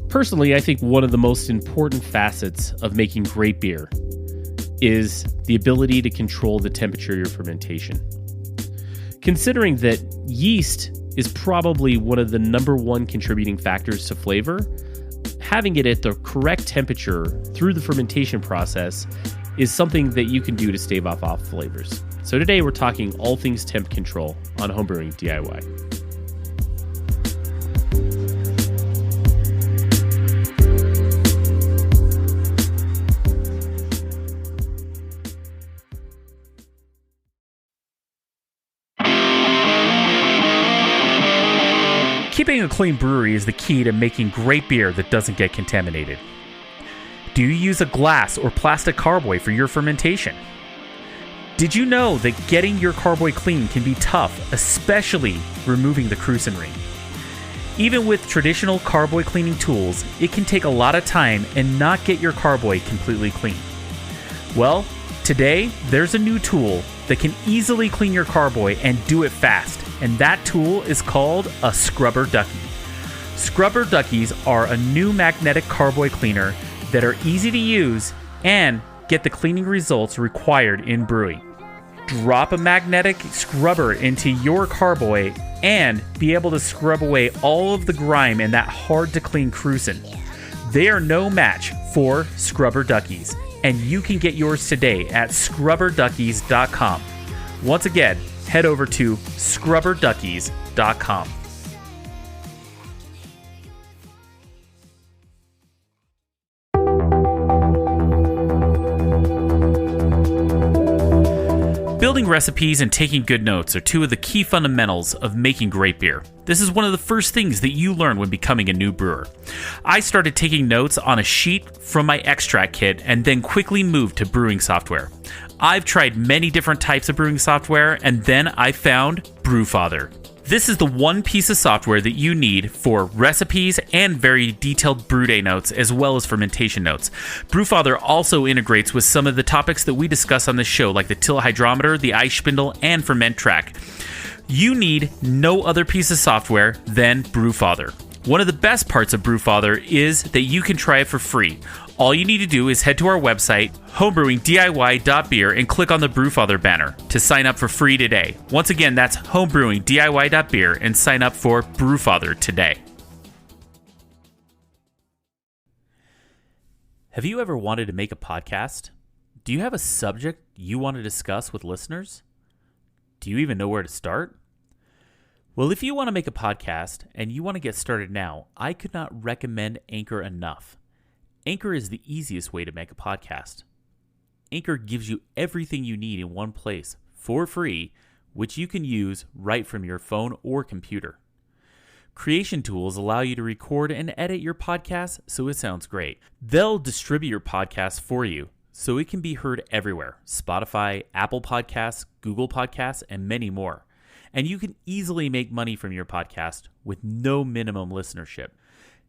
Personally, I think one of the most important facets of making great beer is the ability to control the temperature of your fermentation. Considering that yeast is probably one of the number one contributing factors to flavor, having it at the correct temperature through the fermentation process is something that you can do to stave off flavors. So today we're talking all things temp control on Homebrewing DIY. Keeping a clean brewery is the key to making great beer that doesn't get contaminated. Do you use a glass or plastic carboy for your fermentation? Did you know that getting your carboy clean can be tough, especially removing the crucian ring? Even with traditional carboy cleaning tools, it can take a lot of time and not get your carboy completely clean. Well, today there's a new tool that can easily clean your carboy and do it fast. And that tool is called a scrubber ducky. Scrubber duckies are a new magnetic carboy cleaner that are easy to use and get the cleaning results required in brewing. Drop a magnetic scrubber into your carboy and be able to scrub away all of the grime and that hard to clean crucian. They are no match for scrubber duckies, and you can get yours today at scrubberduckies.com. Once again, head over to scrubberduckies.com. Building recipes and taking good notes are two of the key fundamentals of making great beer. This is one of the first things that you learn when becoming a new brewer. I started taking notes on a sheet from my extract kit and then quickly moved to brewing software. I've tried many different types of brewing software, and then I found Brewfather. This is the one piece of software that you need for recipes and very detailed brew day notes, as well as fermentation notes. Brewfather also integrates with some of the topics that we discuss on this show, like the till hydrometer, the ice spindle, and ferment track. You need no other piece of software than Brewfather. One of the best parts of Brewfather is that you can try it for free. All you need to do is head to our website, homebrewingdiy.beer, and click on the Brewfather banner to sign up for free today. Once again, that's homebrewingdiy.beer and sign up for Brewfather today. Have you ever wanted to make a podcast? Do you have a subject you want to discuss with listeners? Do you even know where to start? Well, if you want to make a podcast and you want to get started now, I could not recommend Anchor enough. Anchor is the easiest way to make a podcast. Anchor gives you everything you need in one place for free, which you can use right from your phone or computer. Creation tools allow you to record and edit your podcast so it sounds great. They'll distribute your podcast for you so it can be heard everywhere: Spotify, Apple Podcasts, Google Podcasts, and many more. And you can easily make money from your podcast with no minimum listenership.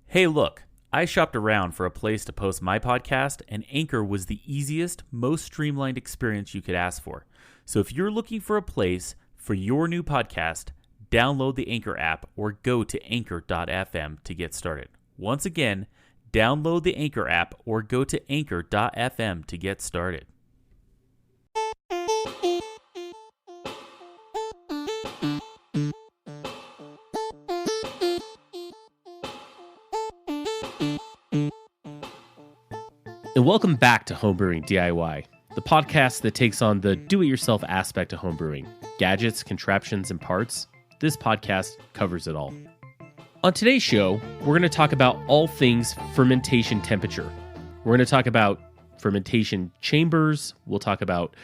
Hey, look, I shopped around for a place to post my podcast, and Anchor was the easiest, most streamlined experience you could ask for. So if you're looking for a place for your new podcast, download the Anchor app or go to anchor.fm to get started. Once again, download the Anchor app or go to anchor.fm to get started. And welcome back to Homebrewing DIY, the podcast that takes on the do-it-yourself aspect of homebrewing. Gadgets, contraptions, and parts. This podcast covers it all. On today's show, we're going to talk about all things fermentation temperature. We're going to talk about fermentation chambers. We'll talk about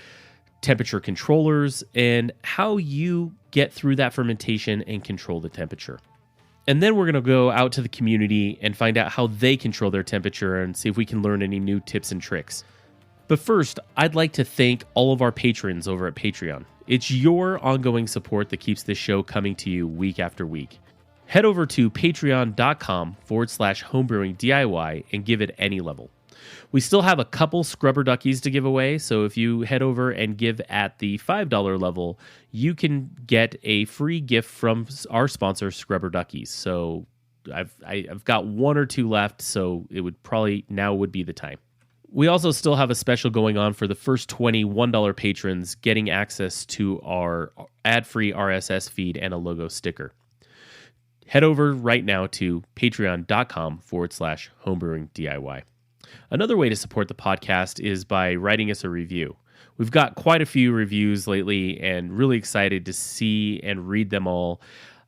temperature controllers and how you get through that fermentation and control the temperature. And then we're going to go out to the community and find out how they control their temperature and see if we can learn any new tips and tricks. But first, I'd like to thank all of our patrons over at Patreon. It's your ongoing support that keeps this show coming to you week after week. Head over to patreon.com/homebrewing DIY and give it any level. We still have a couple scrubber duckies to give away, so if you head over and give at the $5 level, you can get a free gift from our sponsor, Scrubber Duckies. So I've got one or two left, so it would probably now would be the time. We also still have a special going on for the first 20 $1 patrons getting access to our ad-free RSS feed and a logo sticker. Head over right now to patreon.com/homebrewing DIY. Another way to support the podcast is by writing us a review. We've got quite a few reviews lately and really excited to see and read them all.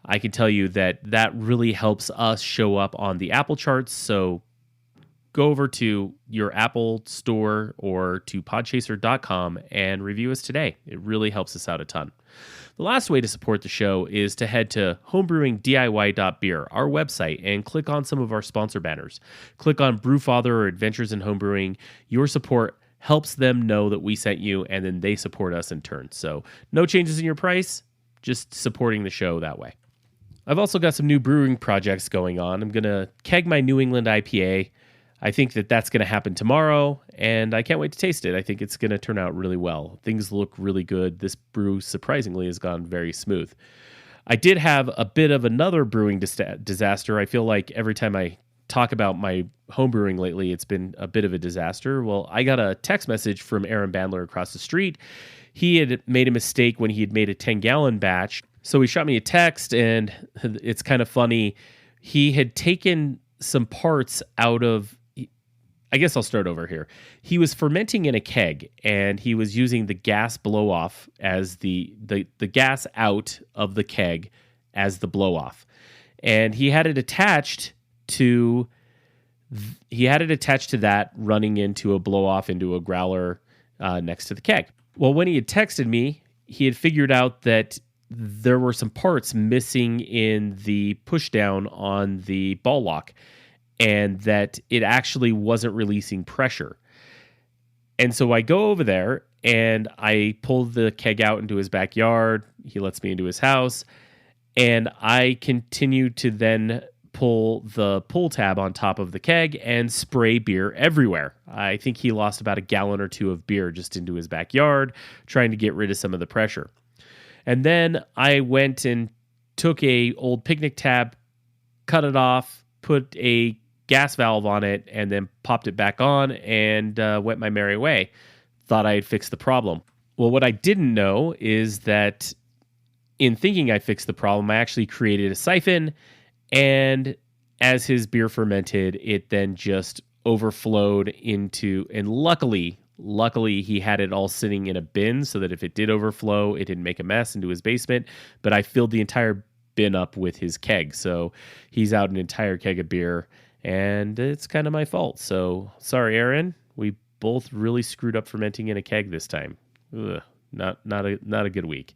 I can tell you that really helps us show up on the Apple charts, so go over to your Apple store or to podchaser.com and review us today. It really helps us out a ton. The last way to support the show is to head to homebrewingdiy.beer, our website, and click on some of our sponsor banners. Click on Brewfather or Adventures in Homebrewing. Your support helps them know that we sent you, and then they support us in turn. So no changes in your price, just supporting the show that way. I've also got some new brewing projects going on. I'm going to keg my New England IPA. I think that's going to happen tomorrow, and I can't wait to taste it. I think it's going to turn out really well. Things look really good. This brew, surprisingly, has gone very smooth. I did have a bit of another brewing disaster. I feel like every time I talk about my home brewing lately, it's been a bit of a disaster. Well, I got a text message from Aaron Bandler across the street. He had made a mistake when he had made a 10-gallon batch. So he shot me a text, and it's kind of funny. He had taken some parts out of... I guess I'll start over here. He was fermenting in a keg, and he was using the gas blow-off as the gas out of the keg as the blow-off. And he had it attached to that running into a blow-off into a growler next to the keg. Well, when he had texted me, he had figured out that there were some parts missing in the pushdown on the ball lock, and that it actually wasn't releasing pressure. And so I go over there and I pull the keg out into his backyard. He lets me into his house, and I continue to then pull the pull tab on top of the keg and spray beer everywhere. I think he lost about a gallon or two of beer just into his backyard, trying to get rid of some of the pressure. And then I went and took a old picnic tab, cut it off, put a gas valve on it, and then popped it back on and went my merry way. Thought I had fixed the problem. Well, what I didn't know is that in thinking I fixed the problem, I actually created a siphon, and as his beer fermented, it then just overflowed into, and luckily he had it all sitting in a bin so that if it did overflow, it didn't make a mess into his basement, but I filled the entire bin up with his keg. So he's out an entire keg of beer, and it's kind of my fault. So sorry, Aaron. We both really screwed up fermenting in a keg this time. Ugh, not a good week.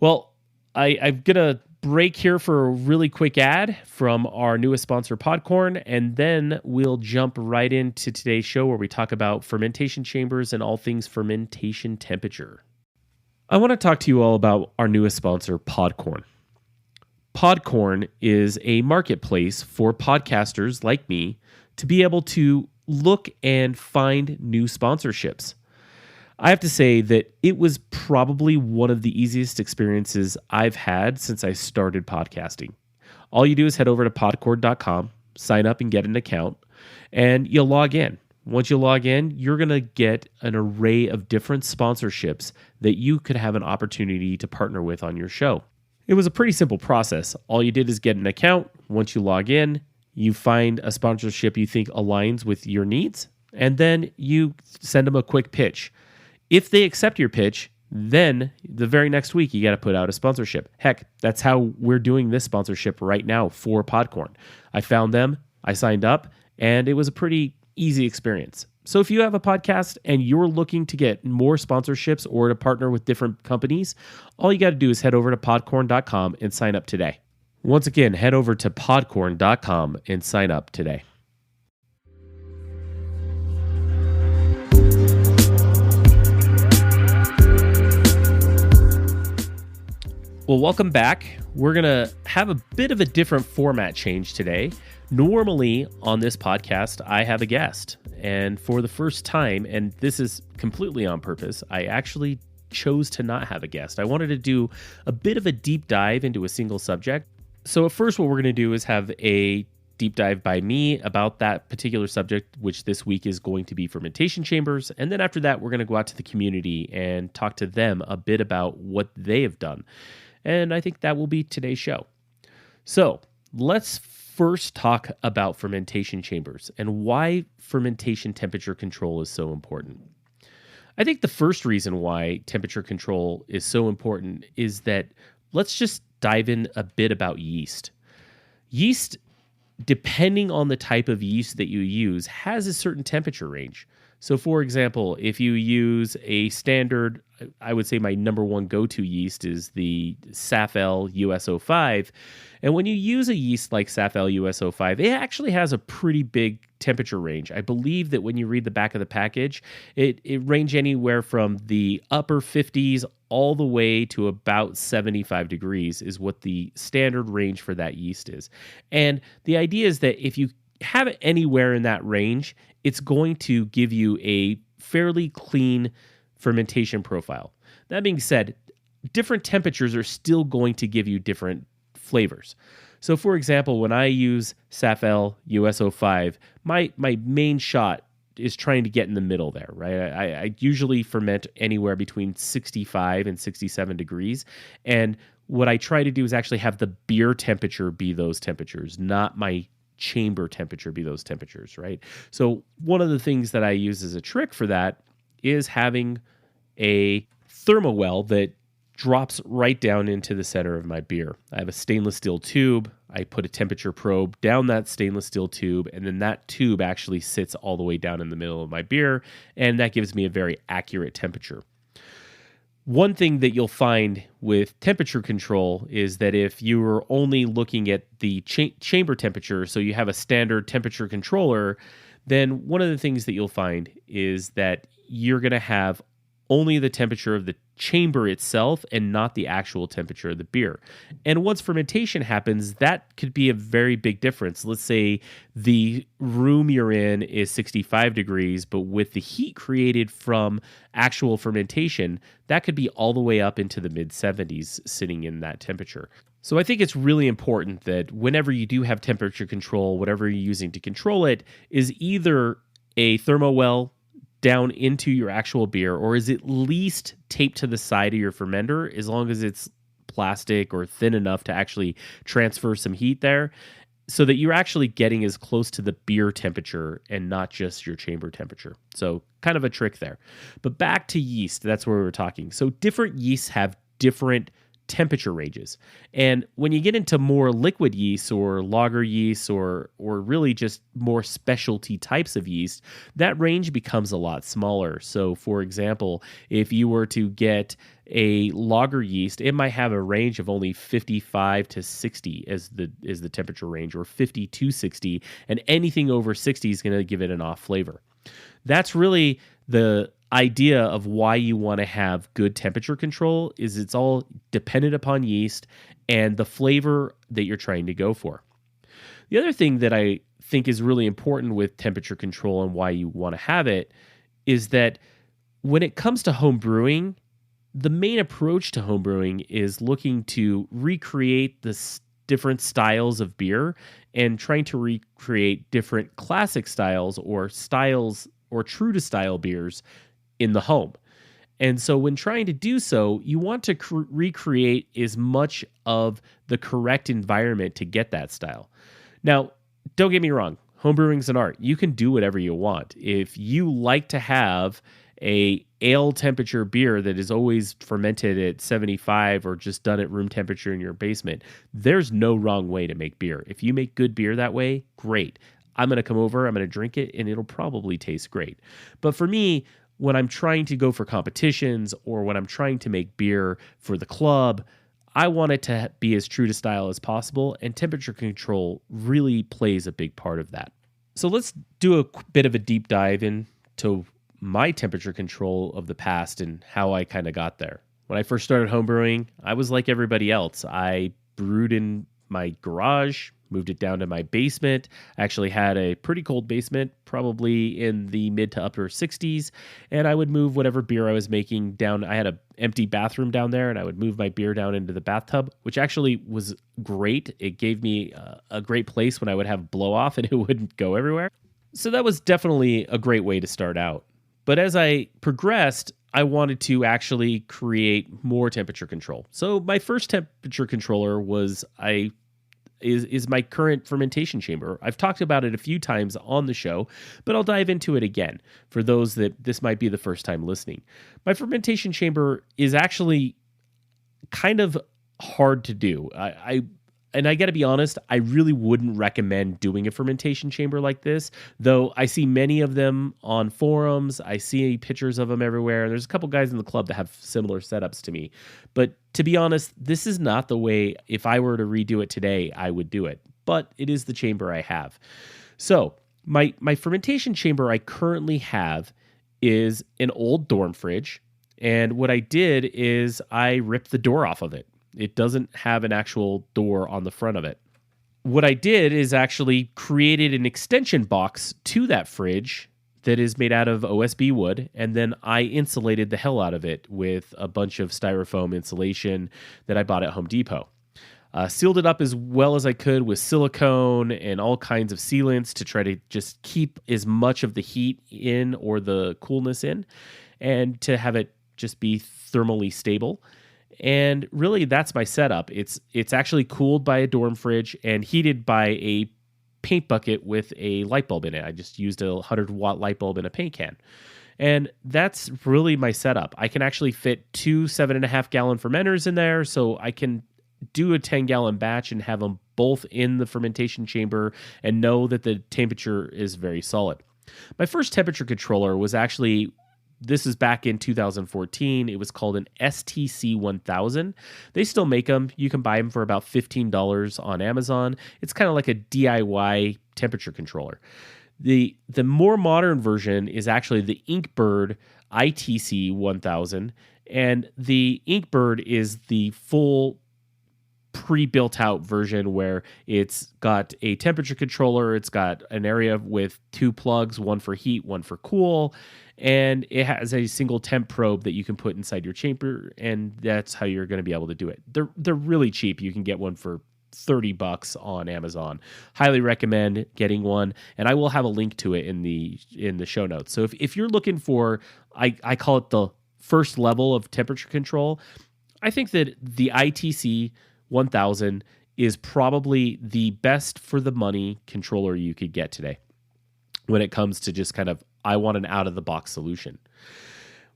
Well, I'm gonna break here for a really quick ad from our newest sponsor, Podcorn, and then we'll jump right into today's show where we talk about fermentation chambers and all things fermentation temperature. I want to talk to you all about our newest sponsor, Podcorn. Podcorn is a marketplace for podcasters like me to be able to look and find new sponsorships. I have to say that it was probably one of the easiest experiences I've had since I started podcasting. All you do is head over to podcorn.com, sign up and get an account, and you'll log in. Once you log in, you're going to get an array of different sponsorships that you could have an opportunity to partner with on your show. It was a pretty simple process. All you did is get an account. Once you log in, you find a sponsorship you think aligns with your needs, and then you send them a quick pitch. If they accept your pitch, then the very next week you got to put out a sponsorship. Heck, that's how we're doing this sponsorship right now for Podcorn. I found them, I signed up, and it was a pretty easy experience. So if you have a podcast and you're looking to get more sponsorships or to partner with different companies, all you got to do is head over to podcorn.com and sign up today. Once again, head over to podcorn.com and sign up today. Well, welcome back. We're going to have a bit of a different format change today. Normally on this podcast, I have a guest. And for the first time, and this is completely on purpose, I actually chose to not have a guest. I wanted to do a bit of a deep dive into a single subject. So at first, what we're going to do is have a deep dive by me about that particular subject, which this week is going to be fermentation chambers. And then after that, we're going to go out to the community and talk to them a bit about what they have done. And I think that will be today's show. So let's first talk about fermentation chambers and why fermentation temperature control is so important. I think the first reason why temperature control is so important is that let's just dive in a bit about yeast. Yeast, depending on the type of yeast that you use, has a certain temperature range. So for example, if you use a standard, I would say my number one go-to yeast is the SAFL US05. And when you use a yeast like SAFL US05, it actually has a pretty big temperature range. I believe that when you read the back of the package, it range anywhere from the upper 50s all the way to about 75 degrees is what the standard range for that yeast is. And the idea is that if you have it anywhere in that range, it's going to give you a fairly clean fermentation profile. That being said, different temperatures are still going to give you different flavors. So for example, when I use SAFL US05, my main shot is trying to get in the middle there, right? I usually ferment anywhere between 65 and 67 degrees. And what I try to do is actually have the beer temperature be those temperatures, not my chamber temperature be those temperatures, right? So one of the things that I use as a trick for that is having a thermowell that drops right down into the center of my beer. I have a stainless steel tube. I put a temperature probe down that stainless steel tube, and then that tube actually sits all the way down in the middle of my beer, and that gives me a very accurate temperature. One thing that you'll find with temperature control is that if you are only looking at the chamber temperature, so you have a standard temperature controller, then one of the things that you'll find is that you're going to have only the temperature of the chamber itself and not the actual temperature of the beer. And once fermentation happens, that could be a very big difference. Let's say the room you're in is 65 degrees, but with the heat created from actual fermentation, that could be all the way up into the mid 70s sitting in that temperature. So I think it's really important that whenever you do have temperature control, whatever you're using to control it is either a thermowell down into your actual beer, or is at least taped to the side of your fermenter, as long as it's plastic or thin enough to actually transfer some heat there, so that you're actually getting as close to the beer temperature and not just your chamber temperature. So kind of a trick there. But back to yeast, that's where we were talking. So different yeasts have different temperature ranges. And when you get into more liquid yeast or lager yeast or really just more specialty types of yeast, that range becomes a lot smaller. So for example, if you were to get a lager yeast, it might have a range of only 55 to 60 as the temperature range, or 50 to 60, and anything over 60 is going to give it an off flavor. That's really the idea of why you want to have good temperature control. Is it's all dependent upon yeast and the flavor that you're trying to go for. The other thing that I think is really important with temperature control and why you want to have it is that when it comes to home brewing, the main approach to home brewing is looking to recreate the different styles of beer and trying to recreate different classic styles or true to style beers in the home. And so when trying to do so, you want to recreate as much of the correct environment to get that style. Now, don't get me wrong, homebrewing's an art. You can do whatever you want. If you like to have a ale temperature beer that is always fermented at 75 or just done at room temperature in your basement, there's no wrong way to make beer. If you make good beer that way, great. I'm going to come over, I'm going to drink it, and it'll probably taste great. But for me, when I'm trying to go for competitions or when I'm trying to make beer for the club, I want it to be as true to style as possible, and temperature control really plays a big part of that. So let's do a bit of a deep dive into my temperature control of the past and how I kind of got there. When I first started homebrewing, I was like everybody else. I brewed in my garage, moved it down to my basement. I actually had a pretty cold basement, probably in the mid to upper 60s, and I would move whatever beer I was making down. I had an empty bathroom down there, and I would move my beer down into the bathtub, which actually was great. It gave me a great place when I would have blow off and it wouldn't go everywhere. So that was definitely a great way to start out. But as I progressed, I wanted to actually create more temperature control. So my first temperature controller is my current fermentation chamber. I've talked about it a few times on the show, but I'll dive into it again for those that this might be the first time listening. My fermentation chamber is actually kind of hard to do. I got to be honest, I really wouldn't recommend doing a fermentation chamber like this, though I see many of them on forums. I see pictures of them everywhere. There's a couple guys in the club that have similar setups to me. But to be honest, this is not the way, if I were to redo it today, I would do it. But it is the chamber I have. So my fermentation chamber I currently have is an old dorm fridge. And what I did is I ripped the door off of it. It doesn't have an actual door on the front of it. What I did is actually created an extension box to that fridge that is made out of OSB wood, and then I insulated the hell out of it with a bunch of styrofoam insulation that I bought at Home Depot. Sealed it up as well as I could with silicone and all kinds of sealants to try to just keep as much of the heat in or the coolness in, and to have it just be thermally stable. And really, that's my setup. It's actually cooled by a dorm fridge and heated by a paint bucket with a light bulb in it. I just used a 100-watt light bulb in a paint can. And that's really my setup. I can actually fit 2 7.5-gallon fermenters in there, so I can do a 10-gallon batch and have them both in the fermentation chamber and know that the temperature is very solid. My first temperature controller was actually... This is back in 2014. It was called an STC 1000. They still make them. You can buy them for about $15 on Amazon. It's kind of like a DIY temperature controller. The more modern version is actually the Inkbird ITC 1000. And the Inkbird is the full pre-built out version where it's got a temperature controller. It's got an area with 2 plugs, one for heat, one for cool. And it has a single temp probe that you can put inside your chamber, and that's how you're going to be able to do it. They're really cheap. You can get one for $30 on Amazon. Highly recommend getting one, and I will have a link to it in the show notes. So if you're looking for, I call it the first level of temperature control, I think that the ITC 1000 is probably the best for the money controller you could get today when it comes to just kind of, I want an out-of-the-box solution.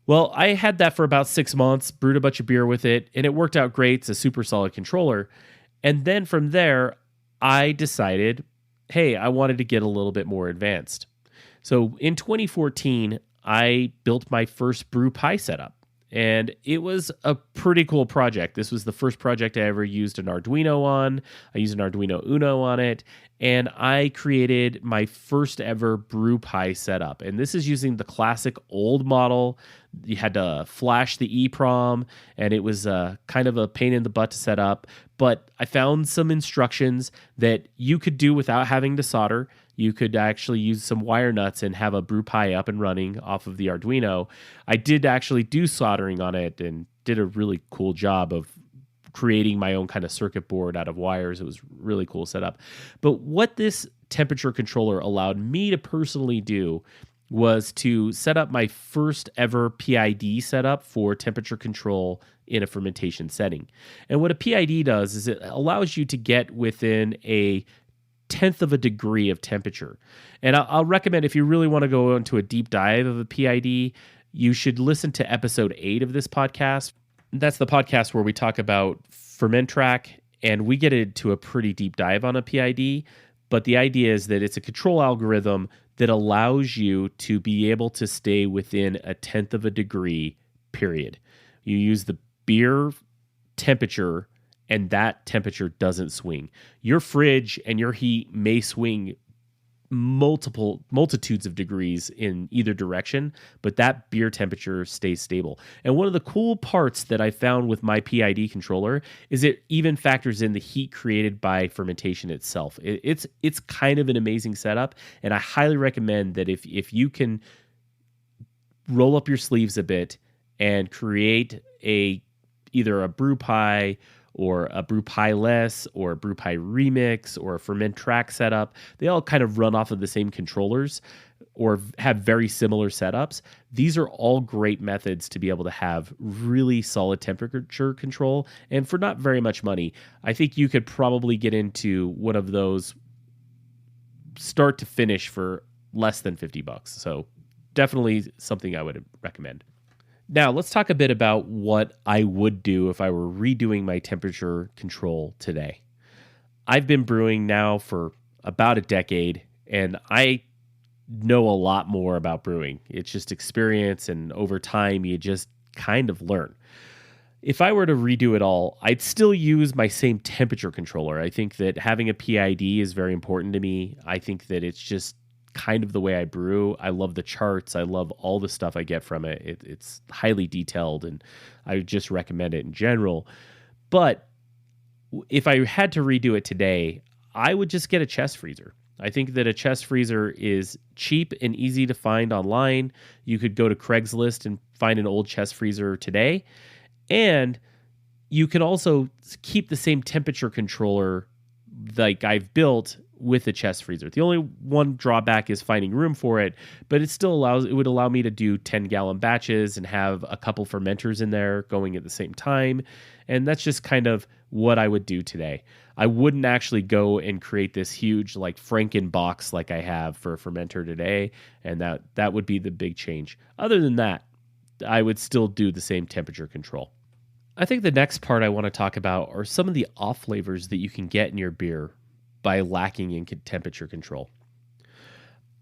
Well, I had that for about 6 months, brewed a bunch of beer with it, and it worked out great. It's a super solid controller. And then from there, I decided, hey, I wanted to get a little bit more advanced. So in 2014, I built my first brew pie setup. And it was a pretty cool project. This was the first project I ever used an Arduino on. I used an Arduino Uno on it. And I created my first ever brew pie setup. And this is using the classic old model. You had to flash the EEPROM, and it was kind of a pain in the butt to set up. But I found some instructions that you could do without having to solder. You could actually use some wire nuts and have a brew pie up and running off of the Arduino. I did actually do soldering on it and did a really cool job of creating my own kind of circuit board out of wires. It was really cool setup. But what this temperature controller allowed me to personally do was to set up my first ever PID setup for temperature control in a fermentation setting. And what a PID does is it allows you to get within a 1/10 of a degree of temperature. And I'll recommend, if you really want to go into a deep dive of a PID, you should listen to episode 8 of this podcast. That's the podcast where we talk about FermentTrack, and we get into a pretty deep dive on a PID. But the idea is that it's a control algorithm that allows you to be able to stay within a 1/10 of a degree, period. You use the beer temperature, and that temperature doesn't swing. Your fridge and your heat may swing multitudes of degrees in either direction, but that beer temperature stays stable. And one of the cool parts that I found with my PID controller is it even factors in the heat created by fermentation itself. It's kind of an amazing setup, and I highly recommend that if you can roll up your sleeves a bit and create either a brew pie or a brew pie less or a brew pie remix or a ferment track setup. They all kind of run off of the same controllers or have very similar setups. These are all great methods to be able to have really solid temperature control. And for not very much money, I think you could probably get into one of those start to finish for less than $50. So definitely something I would recommend. Now, let's talk a bit about what I would do if I were redoing my temperature control today. I've been brewing now for about a decade, and I know a lot more about brewing. It's just experience, and over time, you just kind of learn. If I were to redo it all, I'd still use my same temperature controller. I think that having a PID is very important to me. I think that it's just kind of the way I brew. I love the charts. I love all the stuff I get from it. It's highly detailed, and I just recommend it in general. But if I had to redo it today, I would just get a chest freezer. I think that a chest freezer is cheap and easy to find online. You could go to Craigslist and find an old chest freezer today. And you can also keep the same temperature controller like I've built with a chest freezer. The only one drawback is finding room for it, but it would allow me to do 10-gallon batches and have a couple fermenters in there going at the same time. And that's just kind of what I would do today. I wouldn't actually go and create this huge like Franken box like I have for a fermenter today. And that would be the big change. Other than that, I would still do the same temperature control. I think the next part I want to talk about are some of the off flavors that you can get in your beer by lacking in temperature control.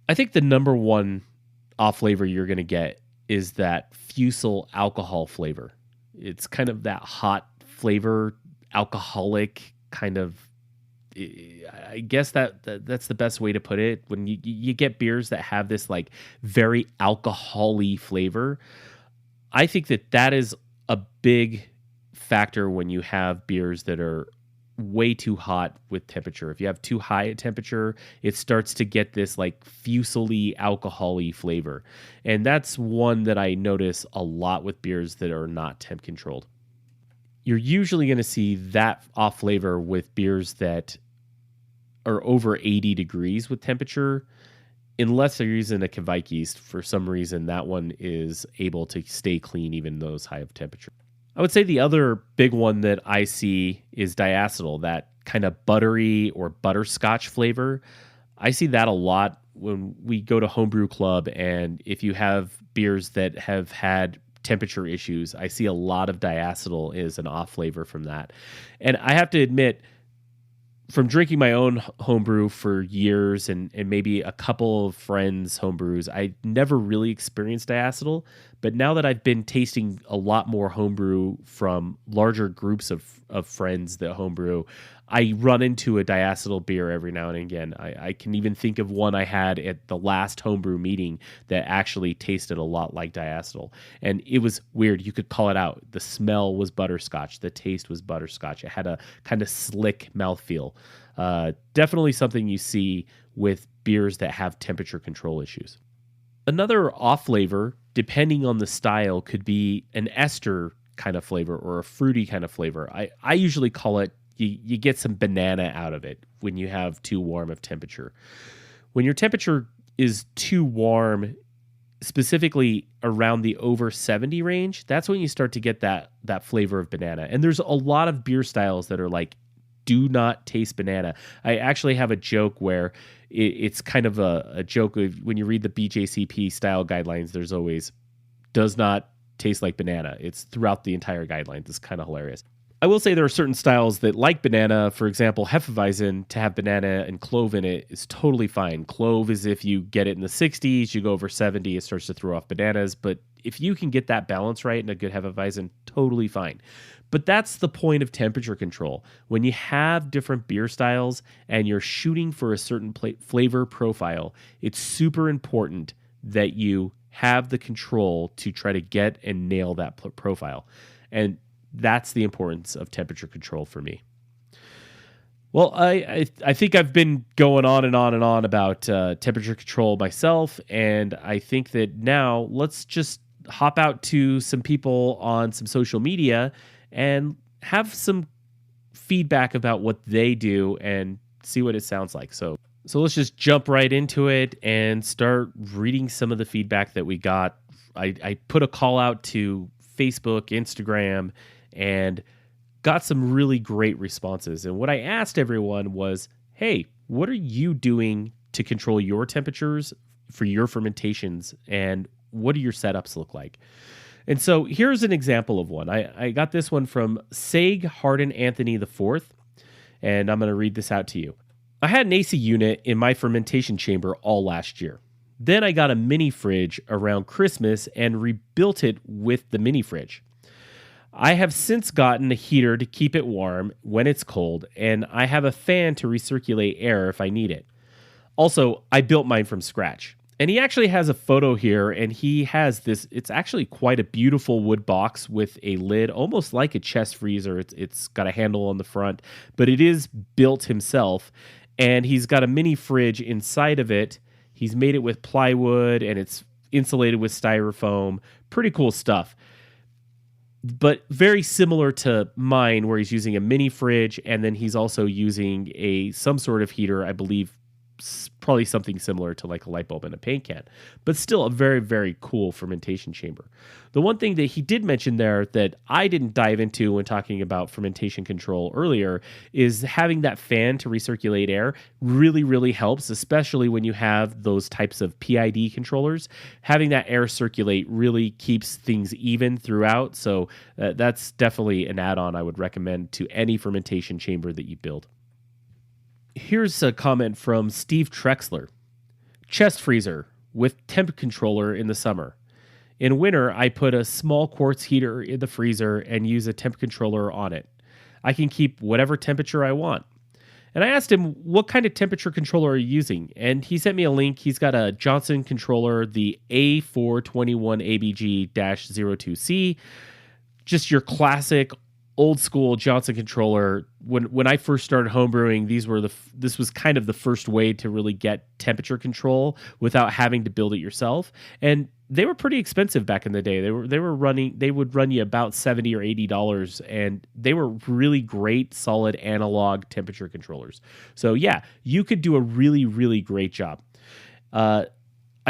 I think the number one off flavor you're going to get is that fusel alcohol flavor. It's kind of that hot flavor, alcoholic kind of. I guess that's the best way to put it. When you get beers that have this like very alcohol-y flavor, I think that is a big factor when you have beers that are way too hot with temperature. If you have too high a temperature, it starts to get this like fusel-y, alcohol-y flavor. And that's one that I notice a lot with beers that are not temp controlled. You're usually going to see that off flavor with beers that are over 80 degrees with temperature, unless they're using a Kveik. For some reason, that one is able to stay clean even those high of temperature. I would say the other big one that I see is diacetyl, that kind of buttery or butterscotch flavor. I see that a lot when we go to Homebrew Club, and if you have beers that have had temperature issues, I see a lot of diacetyl is an off flavor from that. And I have to admit, from drinking my own homebrew for years and maybe a couple of friends' homebrews, I never really experienced diacetyl. But now that I've been tasting a lot more homebrew from larger groups of friends that homebrew, I run into a diacetyl beer every now and again. I can even think of one I had at the last homebrew meeting that actually tasted a lot like diacetyl. And it was weird. You could call it out. The smell was butterscotch. The taste was butterscotch. It had a kind of slick mouthfeel. Definitely something you see with beers that have temperature control issues. Another off flavor, depending on the style, could be an ester kind of flavor or a fruity kind of flavor. I usually call it, you get some banana out of it when you have too warm of temperature. When your temperature is too warm, specifically around the over 70 range, that's when you start to get that flavor of banana. And there's a lot of beer styles that are like, do not taste banana. I actually have a joke where it's kind of a joke of when you read the BJCP style guidelines, there's always does not taste like banana. It's throughout the entire guidelines. It's kind of hilarious. I will say there are certain styles that like banana. For example, Hefeweizen, to have banana and clove in it is totally fine. Clove is if you get it in the 60s, you go over 70, it starts to throw off bananas. But if you can get that balance right in a good Hefeweizen, totally fine. But that's the point of temperature control. When you have different beer styles and you're shooting for a certain flavor profile, it's super important that you have the control to try to get and nail that profile. And that's the importance of temperature control for me. Well, I think I've been going on and on and on about temperature control myself, and I think that now let's just hop out to some people on some social media and have some feedback about what they do and see what it sounds like. So let's just jump right into it and start reading some of the feedback that we got. I put a call out to Facebook, Instagram, and got some really great responses. And what I asked everyone was, hey, what are you doing to control your temperatures for your fermentations, and what do your setups look like? And so here's an example of one. I got this one from Sag Harden Anthony IV, and I'm going to read this out to you. I had an AC unit in my fermentation chamber all last year. Then I got a mini fridge around Christmas and rebuilt it with the mini fridge. I have since gotten a heater to keep it warm when it's cold, and I have a fan to recirculate air if I need it. Also, I built mine from scratch. And he actually has a photo here, and he has this, it's actually quite a beautiful wood box with a lid, almost like a chest freezer. It's got a handle on the front, but it is built himself, and he's got a mini fridge inside of it. He's made it with plywood, and it's insulated with styrofoam. Pretty cool stuff. But very similar to mine, where he's using a mini fridge, and then he's also using some sort of heater, I believe, probably something similar to like a light bulb in a paint can, but still a very, very cool fermentation chamber. The one thing that he did mention there that I didn't dive into when talking about fermentation control earlier is having that fan to recirculate air really, really helps, especially when you have those types of PID controllers. Having that air circulate really keeps things even throughout. So that's definitely an add-on I would recommend to any fermentation chamber that you build. Here's a comment from Steve Trexler. Chest freezer with temp controller in the summer. In winter, I put a small quartz heater in the freezer and use a temp controller on it. I can keep whatever temperature I want. And I asked him, what kind of temperature controller are you using? And he sent me a link. He's got a Johnson controller, the A421ABG-02C. Just your classic old school Johnson controller. When I first started homebrewing, this was kind of the first way to really get temperature control without having to build it yourself. And they were pretty expensive back in the day. They would run you about $70 or $80, and they were really great, solid analog temperature controllers. So yeah, you could do a really, really great job. I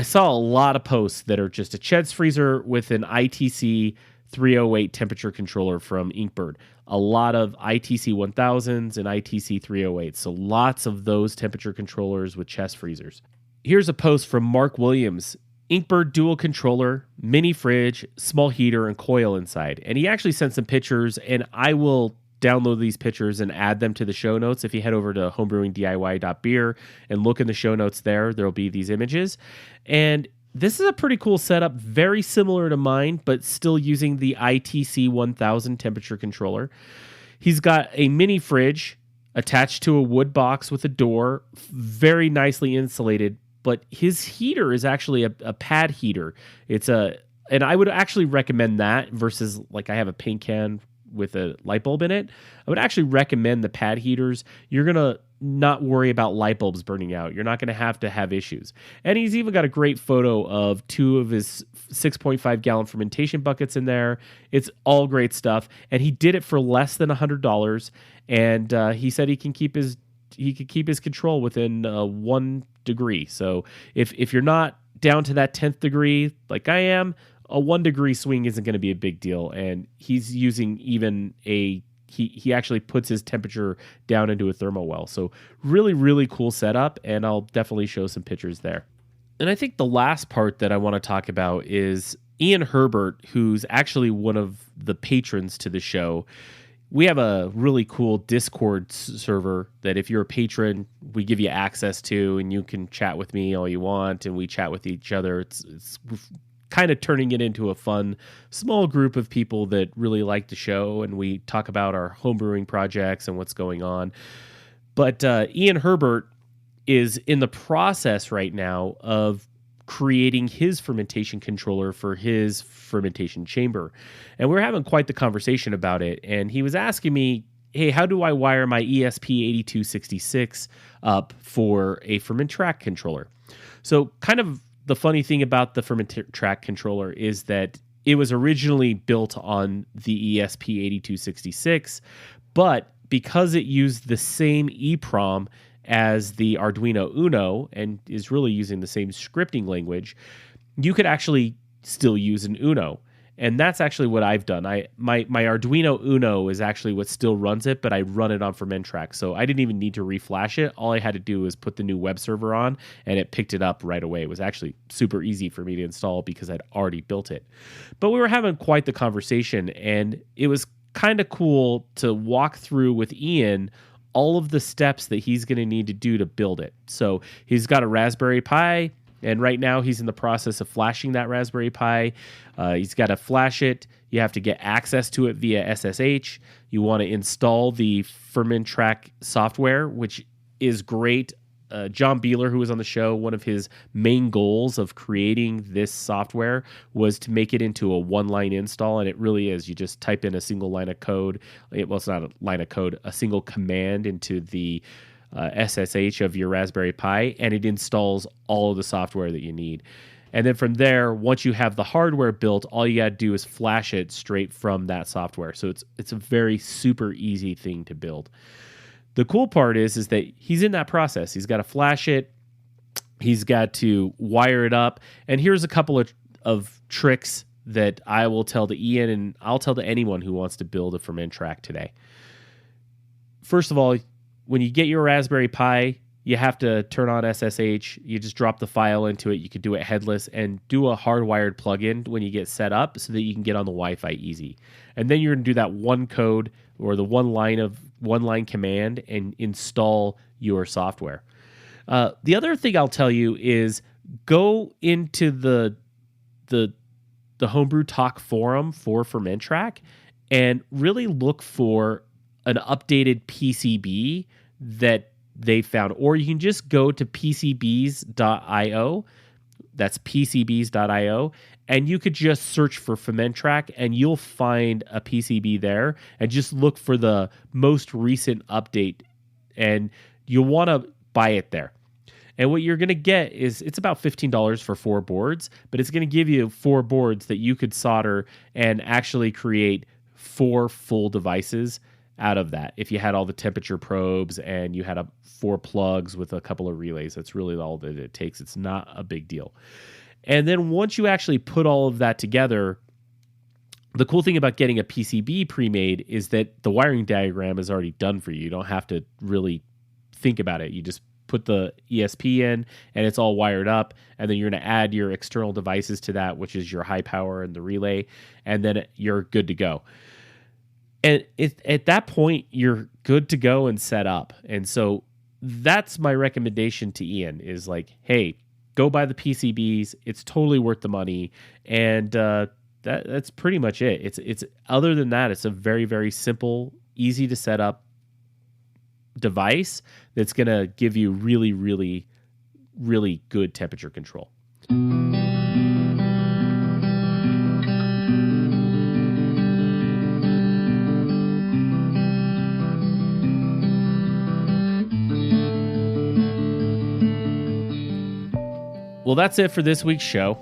saw a lot of posts that are just a chest freezer with an ITC 308 temperature controller from Inkbird. A lot of ITC 1000s and ITC 308s. So lots of those temperature controllers with chest freezers. Here's a post from Mark Williams. Inkbird dual controller, mini fridge, small heater, and coil inside. And he actually sent some pictures, and I will download these pictures and add them to the show notes. If you head over to homebrewingdiy.beer and look in the show notes there'll be these images. And this is a pretty cool setup, very similar to mine, but still using the ITC 1000 temperature controller. He's got a mini fridge attached to a wood box with a door, very nicely insulated, but his heater is actually a pad heater. And I would actually recommend that versus like I have a paint can with a light bulb in it. I would actually recommend the pad heaters. You're going to not worry about light bulbs burning out. You're not going to have issues. And he's even got a great photo of 2 of his 6.5 gallon fermentation buckets in there. It's all great stuff. And he did it for less than $100. And he said he could keep his control within 1 degree. So if you're not down to that 10th degree like I am, a 1 degree swing isn't going to be a big deal. And he's using even he actually puts his temperature down into a thermal well. So really, really cool setup, and I'll definitely show some pictures there. And I think the last part that I want to talk about is Ian Herbert, who's actually one of the patrons to the show. We have a really cool Discord server that if you're a patron, we give you access to, and you can chat with me all you want, and we chat with each other. It's kind of turning it into a fun, small group of people that really like the show, and we talk about our homebrewing projects and what's going on. But Ian Herbert is in the process right now of creating his fermentation controller for his fermentation chamber. And we were having quite the conversation about it. And he was asking me, hey, how do I wire my ESP8266 up for a Fermentrack controller? So kind of the funny thing about the Fermentrack controller is that it was originally built on the ESP8266, but because it used the same EEPROM as the Arduino Uno and is really using the same scripting language, you could actually still use an Uno. And that's actually what I've done. My Arduino Uno is actually what still runs it, but I run it on Fermentrack. So I didn't even need to reflash it. All I had to do was put the new web server on, and it picked it up right away. It was actually super easy for me to install because I'd already built it. But we were having quite the conversation, and it was kind of cool to walk through with Ian all of the steps that he's going to need to do to build it. So he's got a Raspberry Pi, and right now he's in the process of flashing that Raspberry Pi. He's got to flash it. You have to get access to it via SSH. You want to install the Fermentrack software, which is great. John Beeler, who was on the show, one of his main goals of creating this software was to make it into a one-line install, and it really is. You just type in a single line of code. Well, it's not a line of code, a single command into the SSH of your Raspberry Pi, and it installs all of the software that you need. And then from there, once you have the hardware built, all you got to do is flash it straight from that software. So it's a very super easy thing to build. The cool part is that he's in that process. He's got to flash it. He's got to wire it up. And here's a couple of tricks that I will tell to Ian, and I'll tell to anyone who wants to build a Fermentrack today. First of all, when you get your Raspberry Pi, you have to turn on SSH. You just drop the file into it. You could do it headless and do a hardwired plugin when you get set up so that you can get on the Wi-Fi easy. And then you're going to do that one code or the one line command and install your software. The other thing I'll tell you is go into the Homebrew Talk forum for Fermentrack and really look for an updated PCB that they found, or you can just go to pcbs.io. That's pcbs.io, and you could just search for Fermentrack, and you'll find a PCB there, and just look for the most recent update, and you'll want to buy it there. And what you're going to get is it's about $15 for 4 boards, but it's going to give you 4 boards that you could solder and actually create 4 full devices out of that. If you had all the temperature probes and you had 4 plugs with a couple of relays, that's really all that it takes. It's not a big deal. And then once you actually put all of that together, the cool thing about getting a PCB pre-made is that the wiring diagram is already done for you. You don't have to really think about it. You just put the ESP in and it's all wired up, and then you're going to add your external devices to that, which is your high power and the relay, and then you're good to go. And at that point, you're good to go and set up. And so that's my recommendation to Ian is like, hey, go buy the PCBs. It's totally worth the money. And that's pretty much it. It's other than that, it's a very, very simple, easy to set up device that's going to give you really, really, really good temperature control. Well, that's it for this week's show.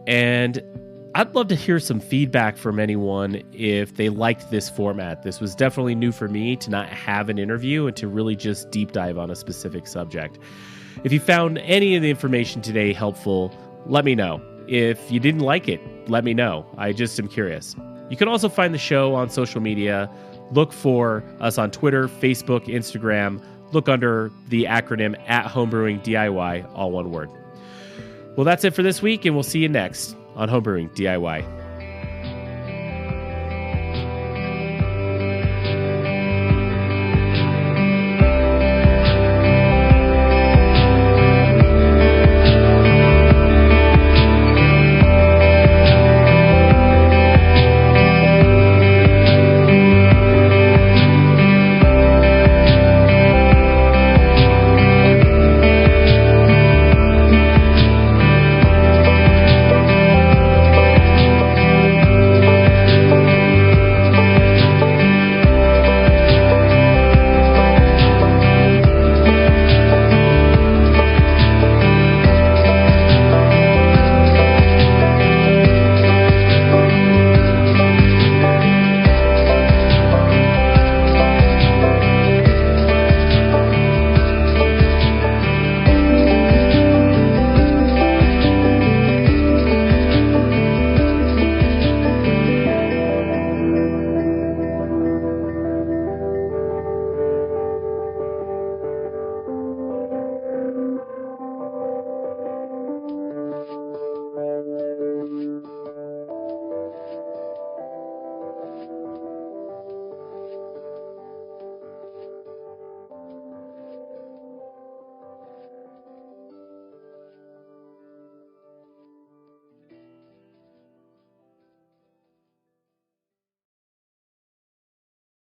And I'd love to hear some feedback from anyone if they liked this format. This was definitely new for me to not have an interview and to really just deep dive on a specific subject. If you found any of the information today helpful, let me know. If you didn't like it, let me know. I just am curious. You can also find the show on social media. Look for us on Twitter, Facebook, Instagram. Look under the acronym @Homebrewing DIY, all one word. Well, that's it for this week, and we'll see you next on Homebrewing DIY.